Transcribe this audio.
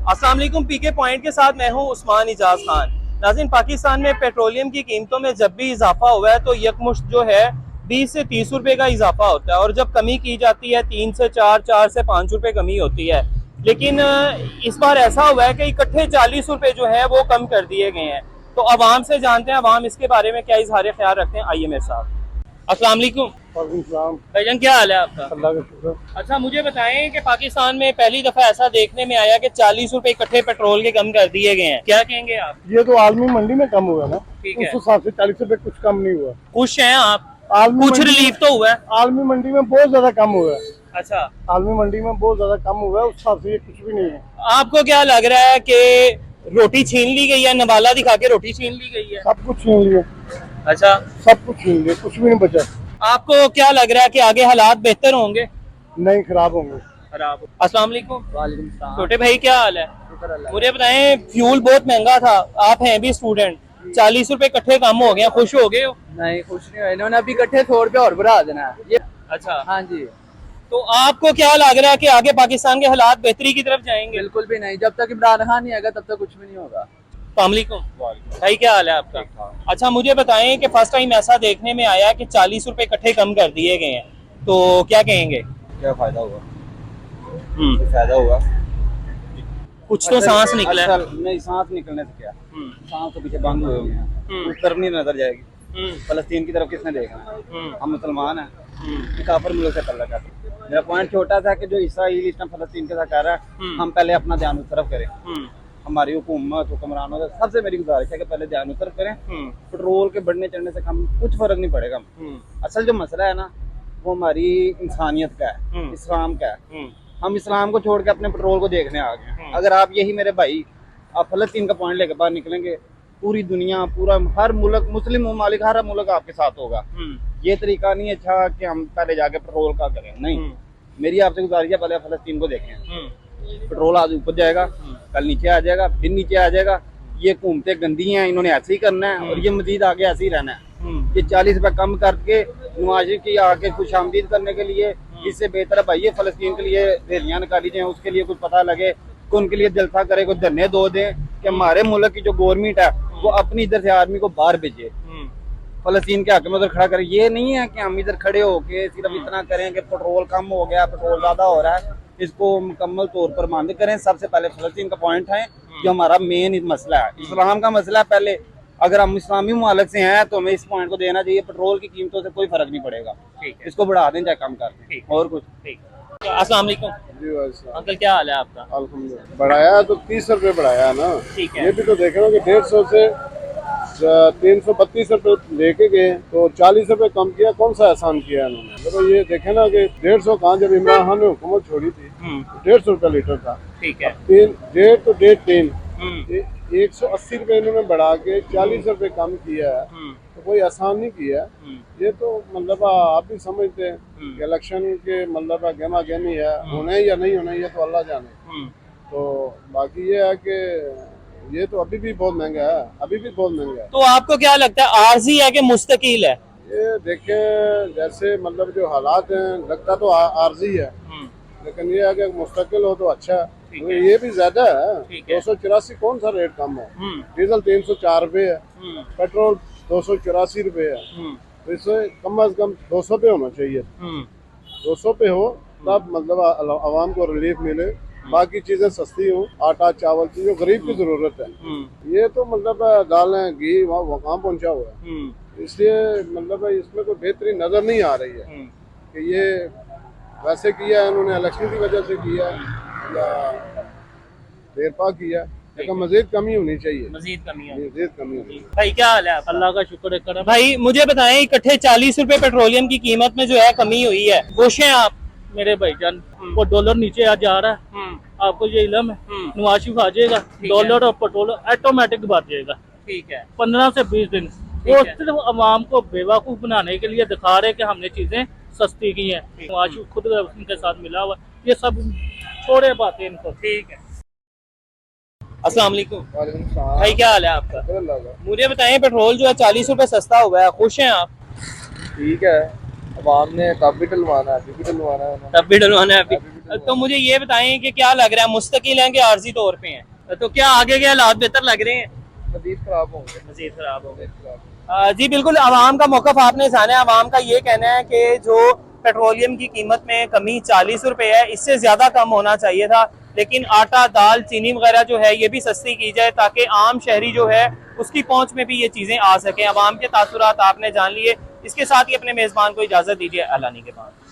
अस्सलाम वालेकुम। पीके पॉइंट के साथ मैं हूं उस्मान इजाज खान। नाज़रीन, पाकिस्तान में पेट्रोलियम की कीमतों में जब भी इजाफा हुआ है तो यकमुश्त जो है 20 से 30 रुपए का इजाफा होता है, और जब कमी की जाती है 3 से 4, 4 से 5 रुपए कमी होती है। लेकिन इस बार ऐसा हुआ है कि इकट्ठे 40 रुपए जो है वो कम कर दिए गए हैं। तो अवाम से जानते हैं अवाम इसके बारे में क्या इजहार ख्याल रखते हैं। आइए मेरे साथ। अस्सलाम वालेकुम भाईजान, क्या हाल है आपका? अल्लाह का शुक्र। अच्छा, मुझे बताएं कि पाकिस्तान में पहली दफा ऐसा देखने में आया कि 40 रुपए इकट्ठे पेट्रोल के कम कर दिए गए हैं, क्या कहेंगे आप? ये तो आलमी मंडी में कम हुआ ना, ठीक उस है, हिसाब से 40 रुपए कुछ कम नहीं हुआ। खुश हैं आप? आलमी कुछ मंडी रिलीफ तो हुआ है? आलमी मंडी में बहुत ज्यादा कम हुआ है। अच्छा, आलमी मंडी में बहुत ज्यादा कम हुआ है, उस हिसाब से ये कुछ भी नहीं है। आपको क्या लग रहा है कि रोटी छीन ली गई है, नवाला दिखा के रोटी छीन ली गई है? सब कुछ छीन लिया, अच्छा, सब कुछ छीन लिया, कुछ भी नहीं बचा। आपको क्या लग रहा है कि आगे हालात बेहतर होंगे? नहीं, खराब होंगे। खराब। अस्सलाम वालेकुम। वालेकुम सलाम। छोटे भाई, क्या हाल है? शुक्र अल्लाह। मुझे बताएं, फ्यूल बहुत महंगा था, आप हैं भी स्टूडेंट, 40 रुपए इकट्ठे कम हो गए, खुश हो गए हो? नहीं, कुछ नहीं हुआ, इन्होंने अभी इकट्ठे 100 रुपये और बढ़ा देना है ये। अच्छा, हाँ जी, तो आपको क्या लग रहा है कि आगे पाकिस्तान के हालात बेहतरी की तरफ जाएंगे? बिल्कुल भी नहीं। जब तक इमरान खान नहीं आएगा तब तक कुछ भी नहीं होगा। अस्सलाम वालेकुम भाई, क्या हाल है आपका? अच्छा, मुझे बताएं कि फर्स्ट टाइम ऐसा देखने में आया कि 40 रुपए इकट्ठे कम कर दिए गए हैं, तो क्या कहेंगे? क्या फायदा हुआ? फायदा हुआ कुछ तो सांस निकला है। नहीं, सांस निकलने से क्या, सांस तो पीछे बंद हुए हैं, उस तरफ नहीं नजर जाएगी। फलस्तीन की तरफ किसने देखना है? हम मुसलमान हैं, काफिर मुल्क से तल्लक है। मेरा पॉइंट छोटा था कि जो इसराइल इस टाइम फलस्तीन के साथ कर रहा है, हम पहले अपना ध्यान उस तरफ करें। हमारी हुकूमत, हुक्मरानों से सबसे मेरी गुजारिश है कि पहले ध्यान उस तरफ करें। पेट्रोल के बढ़ने चढ़ने से कम कुछ फर्क नहीं पड़ेगा। असल जो मसला है ना, वो हमारी इंसानियत का है, इस्लाम का है। हम इस्लाम को छोड़ के अपने पेट्रोल को देखने आ गए। अगर आप यही मेरे भाई, आप फलस्तीन का पॉइंट लेकर बाहर निकलेंगे, पूरी दुनिया, पूरा हर मुल्क, मुस्लिम ममालिक, हर मुल्क आपके साथ होगा। ये तरीका नहीं अच्छा कि हम पहले जाके पेट्रोल का करें। नहीं, मेरी आपसे गुजारिश है, पहले फलस्तीन को देखें। पेट्रोल आज ऊपर जाएगा, कल नीचे आ जाएगा, फिर नीचे आ जाएगा। ये हुकूमतें गंदी हैं, इन्होंने ऐसे ही करना है और ये मजीद आगे ऐसे ही रहना है। ये 40 रुपए कम करके नवाज शरीफ की आके खुशामदीद करने के लिए, इससे बेहतर है भाई ये फलस्तीन के लिए रैलियां निकाली जाए, उसके लिए कुछ पता लगे, कि उनके लिए जलसा करे, कुछ धरने दो दें कि हमारे मुल्क की जो गवर्नमेंट है वो अपनी इधर से आर्मी को बाहर भेजे, फलस्तीन के हक में उधर खड़ा करे। ये नहीं है कि हम इधर खड़े होके सिर्फ इतना करें कि पेट्रोल कम हो गया, पेट्रोल ज्यादा हो रहा है, इसको मुकम्मल तौर पर बंद करें। सबसे पहले फलस्तीन का पॉइंट है जो हमारा मेन मसला है, इस्लाम का मसला है। पहले अगर हम इस्लामी मुमालिक से हैं तो हमें इस पॉइंट को देना चाहिए। पेट्रोल की कीमतों से कोई फर्क नहीं पड़ेगा, इसको बढ़ा दें चाहे कम कर दें, और कुछ। अस्सलाम वालेकुम अंकल, क्या हाल है आपका? अल्हम्दुलिल्लाह। बढ़ाया तो 30 रुपए बढ़ाया ना, ठीक है। ये भी तो देखे ना कि 150 से 332 रुपए लेके गए, तो 40 रुपए कम किया। कौन सा एहसान किया इन्होंने? तो ये देखे ना कि 150 कहाँ, जब इमरान खान ने हुकूमत छोड़ी थी 150 रुपए लीटर था। ठीक है। 1.3 180 रुपए इन्होंने बढ़ा के 40 रुपए कम किया है, तो कोई आसान नहीं किया। ये तो मतलब आप भी समझते हैं कि इलेक्शन के मतलब गहमा गहमी है, होने या नहीं होने ये तो अल्लाह जाने। तो बाकी ये है कि ये तो अभी भी बहुत महंगा है, अभी भी बहुत महंगा है। तो आपको क्या लगता है, आर्जी है कि मुस्तकिल है? ये देखें, जैसे मतलब जो हालात हैं, लगता तो आर्जी है, लेकिन ये है कि मुस्तकिल हो तो अच्छा है। तो ये भी ज्यादा है, 284 कौन सा रेट कम है? डीजल 304 रुपए है, पेट्रोल 284 रुपए है, तो इससे कम अज कम 200 पे होना चाहिए। 200 पे हो तब मतलब आवाम को रिलीफ मिले, बाकी चीजें सस्ती हो, आटा चावल की जो गरीब की जरूरत है। ये तो मतलब दालें घी वहाँ पहुँचा हुआ है, इसलिए मतलब इसमें कोई बेहतरी नजर नहीं आ रही है कि ये वैसे किया है इन्होंने, इलेक्शन की वजह से किया या देर पा किया, लेकिन मजीद कमी होनी चाहिए, मजीद कमी है। मजीद कमी होनी। भाई, क्या हाल है आपका? अल्लाह का शुक्र है। भाई, मुझे बताएं, इकट्ठे 40 रुपए पेट्रोलियम की कीमत में जो है कमी हुई है, खुश हैं आप? मेरे भाईजान, वो डॉलर नीचे आ जा रहा है, आपको ये इल्म है। नवाज शरीफ आ जाएगा, डॉलर और पेट्रोल ऑटोमेटिक बढ़ जाएगा। ठीक है। 15 से 20 दिन। वो सिर्फ अवाम को बेवकूफ बनाने के लिए दिखा रहे कि हमने चीजें सस्ती की हैं। नवाज शरीफ खुद उनके साथ मिला हुआ, ये सब छोड़े बातें इनको। ठीक है। अस्सलाम वालेकुम भाई, क्या हाल है आपका? मुझे बताएं, पेट्रोल जो है 40 रुपए सस्ता हुआ है, खुश हैं आप? ठीक है। आवाम ने तब भी डलवाना है, अभी भी डलवाना है उन्होंने। तब भी डलवाना है अभी। तो मुझे ये बताएं कि क्या लग रहा है, मुस्तकिल हैं कि आर्जी तौर पे हैं? तो क्या आगे के हालात बेहतर लग रहे हैं? मजीद खराब होंगे। मजीद खराब हो गए। जी बिल्कुल, आवाम का मौकफ आपने जाना है। आवाम का ये कहना है कि जो पेट्रोलियम की कीमत में कमी 40 रुपए है, इससे ज्यादा कम होना चाहिए था, लेकिन आटा, दाल, चीनी वगैरह जो है ये भी सस्ती की जाए ताकि आम शहरी जो है उसकी पहुंच में भी ये चीजें आ सकें। आवाम के तासुरात आपने जान लिए। इसके साथ ही अपने मेजबान को इजाजत दीजिए, एलानी के बाद।